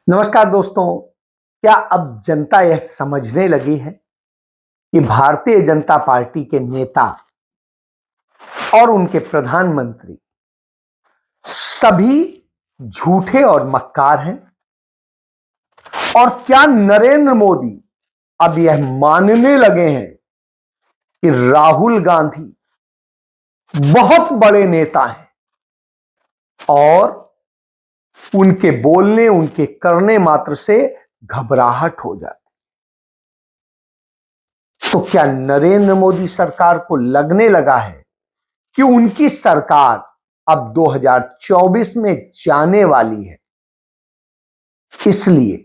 नमस्कार दोस्तों। क्या अब जनता यह समझने लगी है कि भारतीय जनता पार्टी के नेता और उनके प्रधानमंत्री सभी झूठे और मक्कार हैं? और क्या नरेंद्र मोदी अब यह मानने लगे हैं कि राहुल गांधी बहुत बड़े नेता हैं और उनके बोलने, उनके करने मात्र से घबराहट हो जाती? तो क्या नरेंद्र मोदी सरकार को लगने लगा है कि उनकी सरकार अब 2024 में जाने वाली है, इसलिए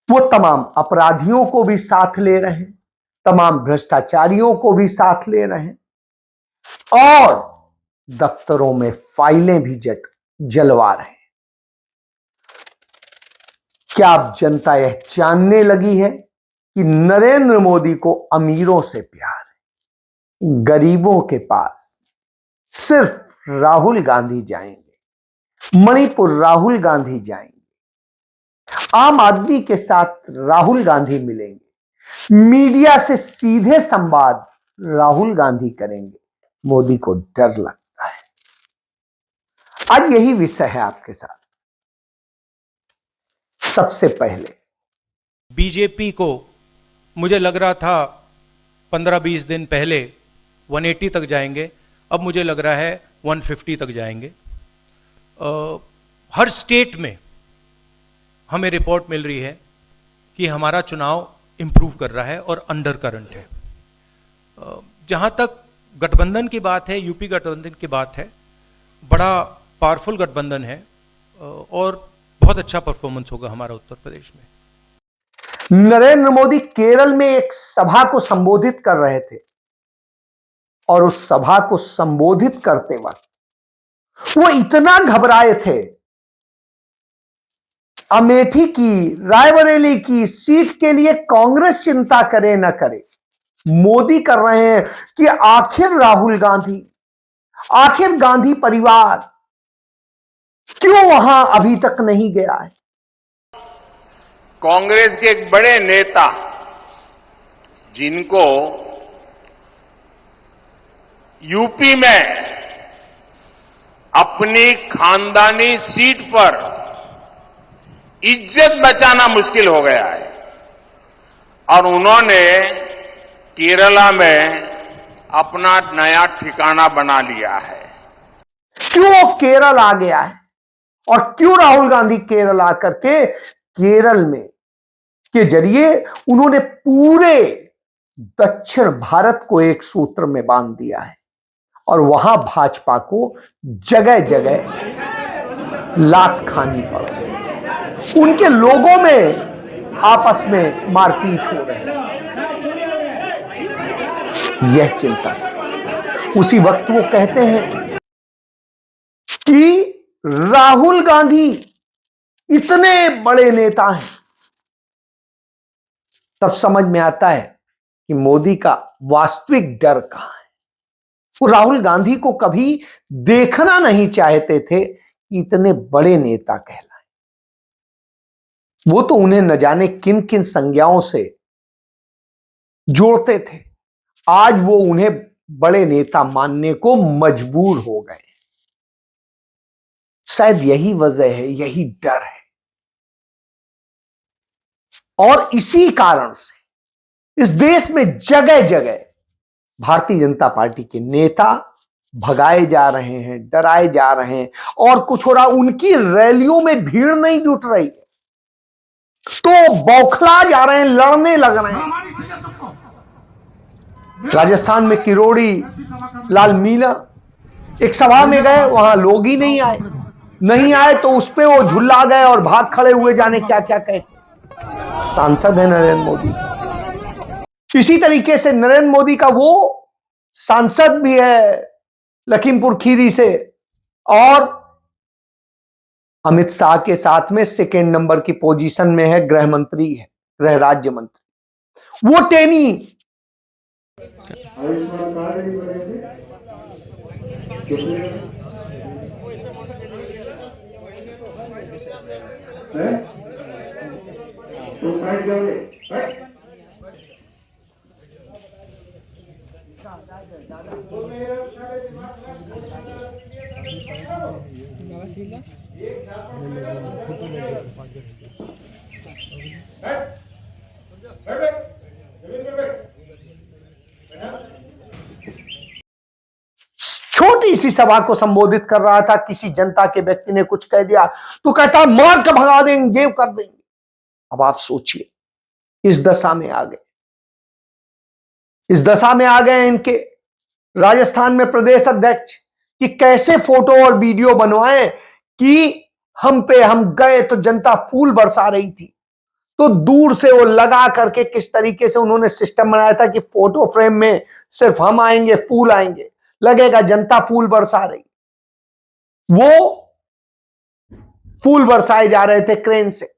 वो तमाम अपराधियों को भी साथ ले रहे हैं, तमाम भ्रष्टाचारियों को भी साथ ले रहे हैं और दफ्तरों में फाइलें भी जलवा रहे हैं? क्या अब जनता यह जानने लगी है कि नरेंद्र मोदी को अमीरों से प्यार है, गरीबों के पास सिर्फ राहुल गांधी जाएंगे, मणिपुर राहुल गांधी जाएंगे, आम आदमी के साथ राहुल गांधी मिलेंगे, मीडिया से सीधे संवाद राहुल गांधी करेंगे? मोदी को डर लगता है। आज यही विषय है आपके साथ। सबसे पहले बीजेपी को मुझे लग रहा था 15-20 दिन पहले 180 तक जाएंगे, अब मुझे लग रहा है 150 तक जाएंगे। हर स्टेट में हमें रिपोर्ट मिल रही है कि हमारा चुनाव इंप्रूव कर रहा है और अंडर करंट है। जहां तक गठबंधन की बात है, यूपी गठबंधन की बात है, बड़ा पावरफुल गठबंधन है और बहुत अच्छा परफॉर्मेंस होगा हमारा उत्तर प्रदेश में। नरेंद्र मोदी केरल में एक सभा को संबोधित कर रहे थे और उस सभा को संबोधित करते वक्त वो इतना घबराए थे। अमेठी की, रायबरेली की सीट के लिए कांग्रेस चिंता करे न करे, मोदी कर रहे हैं कि आखिर राहुल गांधी, आखिर गांधी परिवार क्यों वहां अभी तक नहीं गया है? कांग्रेस के एक बड़े नेता जिनको यूपी में अपनी खानदानी सीट पर इज्जत बचाना मुश्किल हो गया है और उन्होंने केरला में अपना नया ठिकाना बना लिया है। क्यों वो केरल आ गया है और क्यों राहुल गांधी केरल आकर के केरल में के जरिए उन्होंने पूरे दक्षिण भारत को एक सूत्र में बांध दिया है और वहां भाजपा को जगह जगह लात खानी पड़ रही, उनके लोगों में आपस में मारपीट हो रही है। यह चिंता से उसी वक्त वो कहते हैं कि राहुल गांधी इतने बड़े नेता हैं। तब समझ में आता है कि मोदी का वास्तविक डर कहां है। वो राहुल गांधी को कभी देखना नहीं चाहते थे कि इतने बड़े नेता कहलाएं। वो तो उन्हें न जाने किन किन संज्ञाओं से जोड़ते थे, आज वो उन्हें बड़े नेता मानने को मजबूर हो गए। शायद यही वजह है, यही डर है और इसी कारण से इस देश में जगह जगह भारतीय जनता पार्टी के नेता भगाए जा रहे हैं, डराए जा रहे हैं और कुछ हो रहा, उनकी रैलियों में भीड़ नहीं जुट रही है तो बौखला जा रहे हैं, लड़ने लग रहे हैं। राजस्थान में किरोड़ी लाल मीणा एक सभा में गए, वहां लोग ही नहीं आए तो उस पे वो झुल्ला गए और भाग खड़े हुए, जाने क्या क्या कहे। सांसद है नरेंद्र मोदी। इसी तरीके से नरेंद्र मोदी का वो सांसद भी है लखीमपुर खीरी से और अमित शाह के साथ में सेकेंड नंबर की पोजीशन में है, गृह मंत्री है, गृह राज्य मंत्री। वो टेनी छोटी सी सभा को संबोधित कर रहा था, किसी जनता के व्यक्ति ने कुछ कह दिया तो कहता मार के भगा देंगे, ये कर देंगे। अब आप सोचिए, इस दशा में आ गए, इस दशा में आ गए इनके राजस्थान में प्रदेश अध्यक्ष कि कैसे फोटो और वीडियो बनवाएं कि हम गए तो जनता फूल बरसा रही थी, तो दूर से वो लगा करके किस तरीके से उन्होंने सिस्टम बनाया था कि फोटो फ्रेम में सिर्फ हम आएंगे, फूल आएंगे, लगेगा जनता फूल बरसा रही। वो फूल बरसाए जा रहे थे क्रेन से,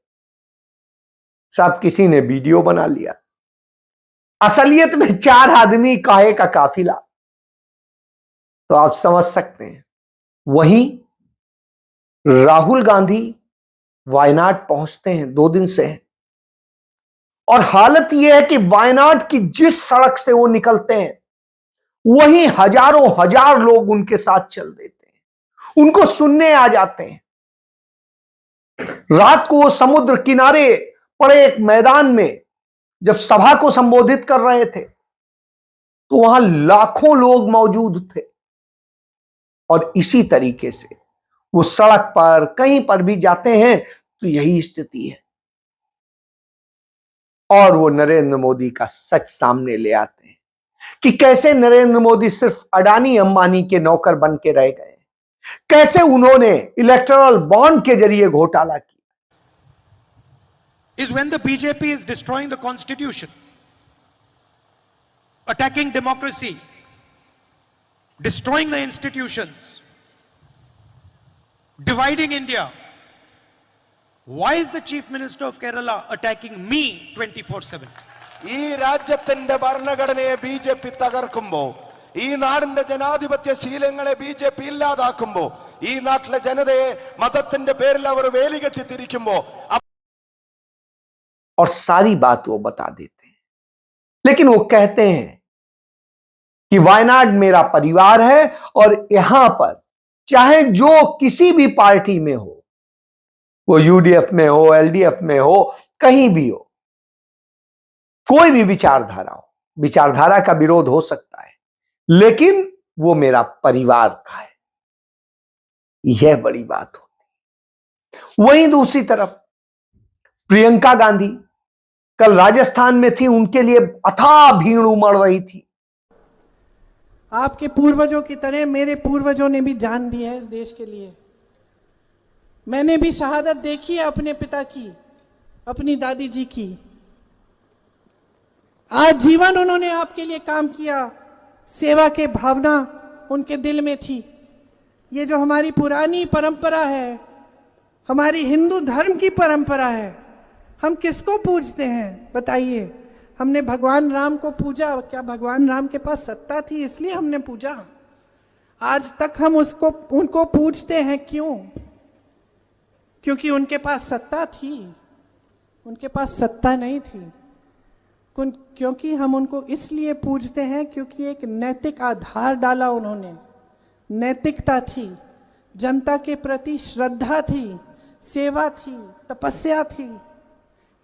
सब किसी ने वीडियो बना लिया। असलियत में 4 आदमी काहे का काफिला, तो आप समझ सकते हैं। वहीं राहुल गांधी वायनाड पहुंचते हैं, 2 दिन से हैं, और हालत यह है कि वायनाड की जिस सड़क से वो निकलते हैं वहीं हजारों हजार लोग उनके साथ चल देते हैं, उनको सुनने आ जाते हैं। रात को वो समुद्र किनारे पड़े एक मैदान में जब सभा को संबोधित कर रहे थे तो वहां लाखों लोग मौजूद थे, और इसी तरीके से वो सड़क पर कहीं पर भी जाते हैं तो यही स्थिति है। और वो नरेंद्र मोदी का सच सामने ले आते हैं कि कैसे नरेंद्र मोदी सिर्फ अडानी अंबानी के नौकर बन के रह गए, कैसे उन्होंने इलेक्टोरल बॉन्ड के जरिए घोटाला किया। Is when the BJP is destroying the constitution, attacking democracy, destroying the institutions, dividing India. Why is the Chief Minister of Kerala attacking me 24/7? ഈ രാജ്യത്തിന്റെ ഭരണഘടനയെ ബി ജെ പി തകർക്കുമ്പോ, ഈ നാടിന്റെ ജനാധിപത്യ ശീലങ്ങളെ ബി ജെ പി ഇല്ലാതാക്കുമ്പോ, ഈ നാട്ടിലെ ജനതയെ മതത്തിന്റെ പേരിൽ അവർ വേലികെട്ടി തിരിക്കുമ്പോ, और सारी बात वो बता देते हैं। लेकिन वो कहते हैं कि वायनाड मेरा परिवार है और यहां पर चाहे जो किसी भी पार्टी में हो, वो यूडीएफ में हो, एलडीएफ में हो, कहीं भी हो, कोई भी विचारधारा हो, विचारधारा का विरोध हो सकता है, लेकिन वो मेरा परिवार का है। यह बड़ी बात होती। वहीं दूसरी तरफ प्रियंका गांधी कल राजस्थान में थी, उनके लिए अथाह भीड़ उमड़ रही थी। आपके पूर्वजों की तरह मेरे पूर्वजों ने भी जान दी है इस देश के लिए। मैंने भी शहादत देखी है अपने पिता की, अपनी दादी जी की। आज जीवन उन्होंने आपके लिए काम किया, सेवा के भावना उनके दिल में थी। ये जो हमारी पुरानी परंपरा है, हमारी हिंदू धर्म की परंपरा है, हम किसको पूजते हैं बताइए? हमने भगवान राम को पूजा, क्या भगवान राम के पास सत्ता थी इसलिए हमने पूजा? आज तक हम उनको पूजते हैं, क्यों? क्योंकि उनके पास सत्ता थी? उनके पास सत्ता नहीं थी। क्योंकि हम उनको इसलिए पूजते हैं क्योंकि एक नैतिक आधार डाला उन्होंने, नैतिकता थी, जनता के प्रति श्रद्धा थी, सेवा थी, तपस्या थी,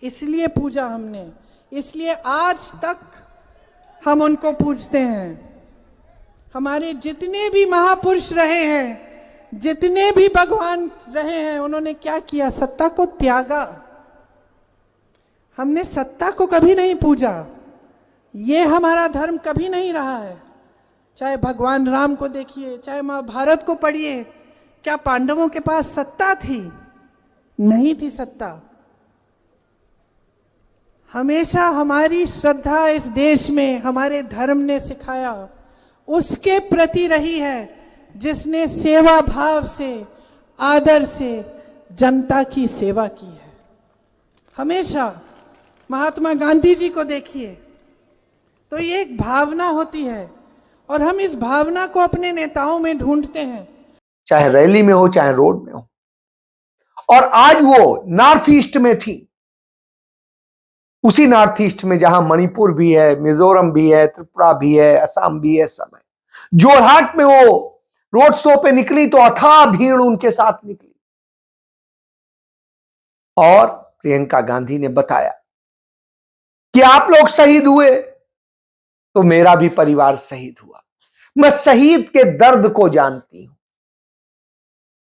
इसलिए पूजा हमने। इसलिए आज तक हम उनको पूजते हैं। हमारे जितने भी महापुरुष रहे हैं, जितने भी भगवान रहे हैं, उन्होंने क्या किया? सत्ता को त्यागा। हमने सत्ता को कभी नहीं पूजा। ये हमारा धर्म कभी नहीं रहा है। चाहे भगवान राम को देखिए, चाहे महाभारत को पढ़िए, क्या पांडवों के पास सत्ता थी? नहीं थी सत्ता। हमेशा हमारी श्रद्धा इस देश में हमारे धर्म ने सिखाया उसके प्रति रही है जिसने सेवा भाव से, आदर से जनता की सेवा की है। हमेशा महात्मा गांधी जी को देखिए, तो ये एक भावना होती है और हम इस भावना को अपने नेताओं में ढूंढते हैं, चाहे रैली में हो, चाहे रोड में हो। और आज वो नॉर्थ ईस्ट में थी, उसी नॉर्थ ईस्ट में जहां मणिपुर भी है, मिजोरम भी है, त्रिपुरा भी है, असम भी है, सब है। जोरहाट में वो रोड शो पे निकली तो अथाह भीड़ उनके साथ निकली और प्रियंका गांधी ने बताया कि आप लोग शहीद हुए तो मेरा भी परिवार शहीद हुआ, मैं शहीद के दर्द को जानती हूं।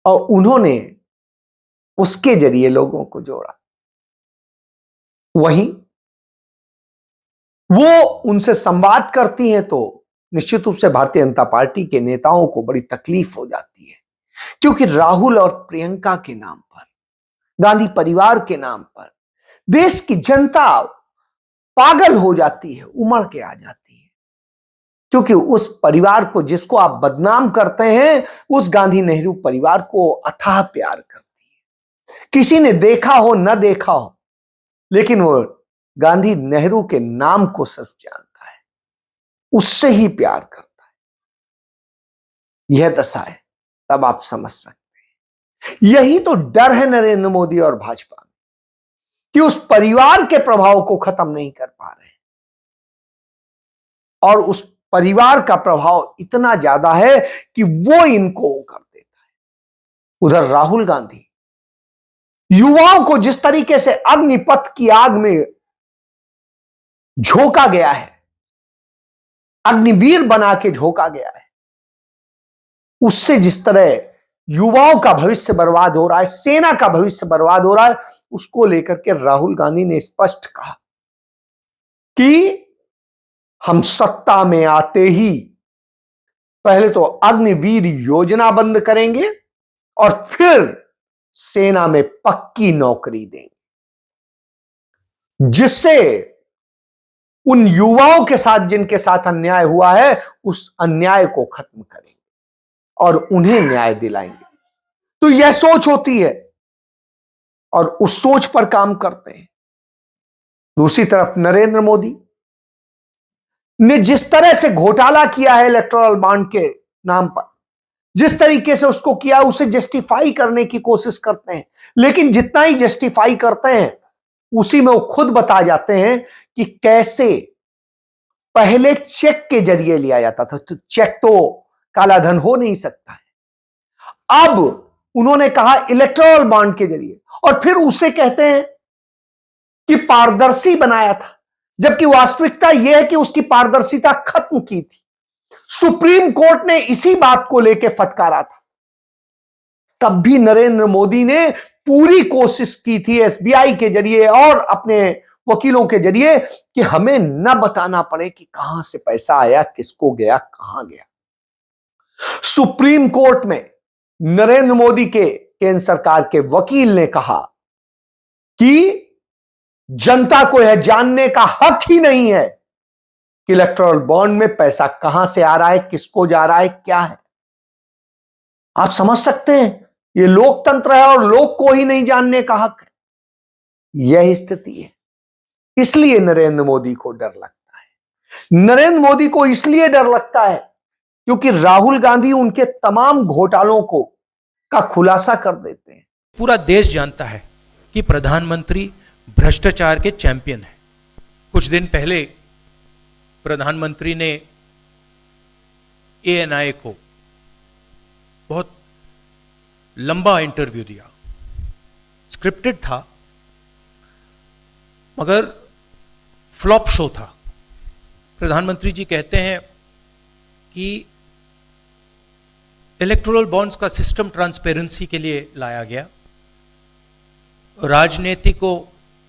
और उन्होंने उसके जरिए लोगों को जोड़ा। वहीं वो उनसे संवाद करती हैं तो निश्चित रूप से भारतीय जनता पार्टी के नेताओं को बड़ी तकलीफ हो जाती है, क्योंकि राहुल और प्रियंका के नाम पर, गांधी परिवार के नाम पर देश की जनता पागल हो जाती है, उमड़ के आ जाती है, क्योंकि उस परिवार को जिसको आप बदनाम करते हैं, उस गांधी नेहरू परिवार को अथाह प्यार करती है। किसी ने देखा हो न देखा हो, लेकिन वो गांधी नेहरू के नाम को सिर्फ जानता है, उससे ही प्यार करता है। यह दशा है, तब आप समझ सकते हैं। यही तो डर है नरेंद्र मोदी और भाजपा में, कि उस परिवार के प्रभाव को खत्म नहीं कर पा रहे, और उस परिवार का प्रभाव इतना ज्यादा है कि वो इनको कर देता है। उधर राहुल गांधी युवाओं को जिस तरीके से अग्निपथ की आग में झोंका गया है, अग्निवीर बना के झोंका गया है, उससे जिस तरह युवाओं का भविष्य बर्बाद हो रहा है, सेना का भविष्य बर्बाद हो रहा है, उसको लेकर के राहुल गांधी ने स्पष्ट कहा कि हम सत्ता में आते ही पहले तो अग्निवीर योजना बंद करेंगे और फिर सेना में पक्की नौकरी देंगे, जिससे उन युवाओं के साथ जिनके साथ अन्याय हुआ है, उस अन्याय को खत्म करेंगे और उन्हें न्याय दिलाएंगे। तो यह सोच होती है और उस सोच पर काम करते हैं। दूसरी तरफ नरेंद्र मोदी ने जिस तरह से घोटाला किया है इलेक्टोरल बॉन्ड के नाम पर, जिस तरीके से उसको किया, उसे जस्टिफाई करने की कोशिश करते हैं, लेकिन जितना ही जस्टिफाई करते हैं उसी में वो खुद बता जाते हैं कि कैसे पहले चेक के जरिए लिया जाता था, तो चेक तो काला धन हो नहीं सकता है। अब उन्होंने कहा इलेक्टोरल बॉन्ड के जरिए, और फिर उसे कहते हैं कि पारदर्शी बनाया था, जबकि वास्तविकता यह है कि उसकी पारदर्शिता खत्म की थी। सुप्रीम कोर्ट ने इसी बात को लेकर फटकारा था। तब भी नरेंद्र मोदी ने पूरी कोशिश की थी एसबीआई के जरिए और अपने वकीलों के जरिए कि हमें न बताना पड़े कि कहां से पैसा आया, किसको गया, कहां गया। सुप्रीम कोर्ट में नरेंद्र मोदी के केंद्र सरकार के वकील ने कहा कि जनता को यह जानने का हक ही नहीं है कि इलेक्टोरल बॉन्ड में पैसा कहां से आ रहा है, किसको जा रहा है, क्या है। आप समझ सकते हैं, यह लोकतंत्र है और लोग को ही नहीं जानने का हक है। यह स्थिति है। इसलिए नरेंद्र मोदी को डर लगता है। नरेंद्र मोदी को इसलिए डर लगता है क्योंकि राहुल गांधी उनके तमाम घोटालों को का खुलासा कर देते हैं। पूरा देश जानता है कि प्रधानमंत्री भ्रष्टाचार के चैंपियन हैं। कुछ दिन पहले प्रधानमंत्री ने एएनआई को बहुत लंबा इंटरव्यू दिया, स्क्रिप्टेड था मगर फ्लॉप शो था। प्रधानमंत्री जी कहते हैं कि इलेक्टोरल बॉन्ड्स का सिस्टम ट्रांसपेरेंसी के लिए लाया गया, राजनीति को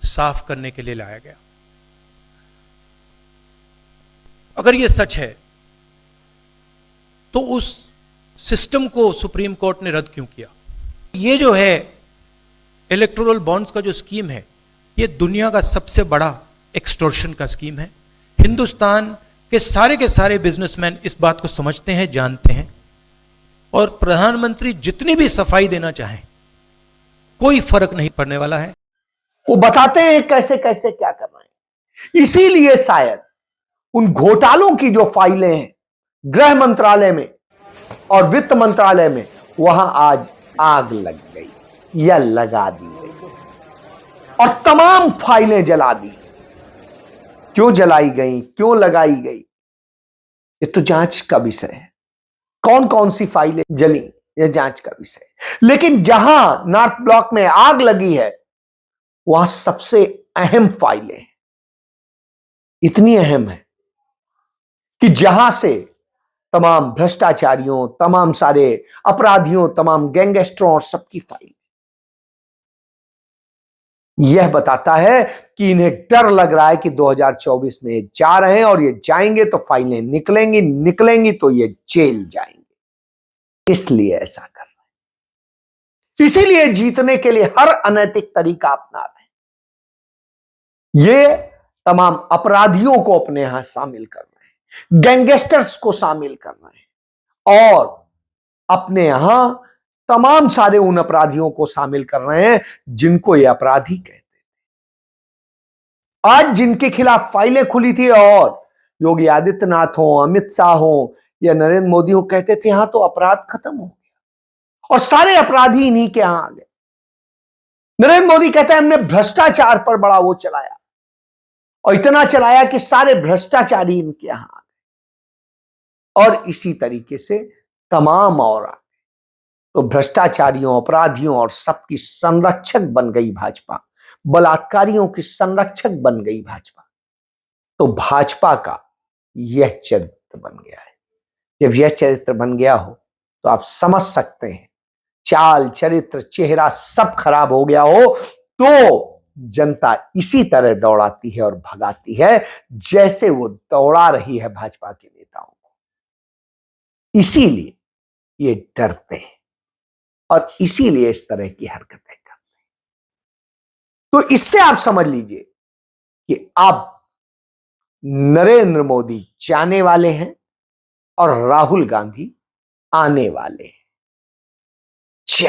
साफ करने के लिए लाया गया। अगर यह सच है तो उस सिस्टम को सुप्रीम कोर्ट ने रद्द क्यों किया? ये जो है इलेक्टोरल बॉन्ड्स का जो स्कीम है, ये दुनिया का सबसे बड़ा एक्सटॉर्शन का स्कीम है। हिंदुस्तान के सारे बिजनेसमैन इस बात को समझते हैं, जानते हैं, और प्रधानमंत्री जितनी भी सफाई देना चाहें कोई फर्क नहीं पड़ने वाला है। वो बताते हैं कैसे कैसे क्या करना है। इसीलिए शायद उन घोटालों की जो फाइलें हैं गृह मंत्रालय में और वित्त मंत्रालय में, वहां आज आग लग गई या लगा दी गई और तमाम फाइलें जला दी। क्यों जलाई गई, क्यों लगाई गई, ये तो जांच का विषय है। कौन कौन सी फाइलें जली, यह जांच का विषय है। लेकिन जहां नॉर्थ ब्लॉक में आग लगी है, वहां सबसे अहम फाइलें इतनी अहम है कि जहां से तमाम भ्रष्टाचारियों, तमाम सारे अपराधियों, तमाम गैंगस्टरों और सबकी फाइल, यह बताता है कि इन्हें डर लग रहा है कि 2024 में ये जा रहे हैं और ये जाएंगे तो फाइलें निकलेंगी, निकलेंगी तो ये जेल जाएंगे, इसलिए ऐसा कर रहे हैं। इसीलिए जीतने के लिए हर अनैतिक तरीका अपना रहे हैं। ये तमाम अपराधियों को अपने यहां शामिल कर रहे हैं, गैंगस्टर्स को शामिल कर रहे हैं और अपने यहां तमाम सारे उन अपराधियों को शामिल कर रहे हैं जिनको ये अपराधी कहते हैं। आज जिनके खिलाफ फाइलें खुली थी और योगी आदित्यनाथ हो, अमित शाह हो या नरेंद्र मोदी हो, कहते थे यहां तो अपराध खत्म हो गया और सारे अपराधी इन्हीं के यहां आ गए। नरेंद्र मोदी कहते हैं हमने भ्रष्टाचार पर बड़ा वो चलाया और इतना चलाया कि सारे भ्रष्टाचारी इनके यहां आ गए। और इसी तरीके से तमाम और तो भ्रष्टाचारियों, अपराधियों और सबकी संरक्षक बन गई भाजपा, बलात्कारियों की संरक्षक बन गई भाजपा। तो भाजपा का यह चरित्र बन गया है। जब यह चरित्र बन गया हो तो आप समझ सकते हैं, चाल, चरित्र, चेहरा सब खराब हो गया हो तो जनता इसी तरह दौड़ाती है और भगाती है जैसे वो दौड़ा रही है भाजपा के नेताओं को। इसीलिए ये डरते हैं और इसीलिए इस तरह की हरकतें करते हैं। तो इससे आप समझ लीजिए कि अब नरेंद्र मोदी जाने वाले हैं और राहुल गांधी आने वाले हैं। जय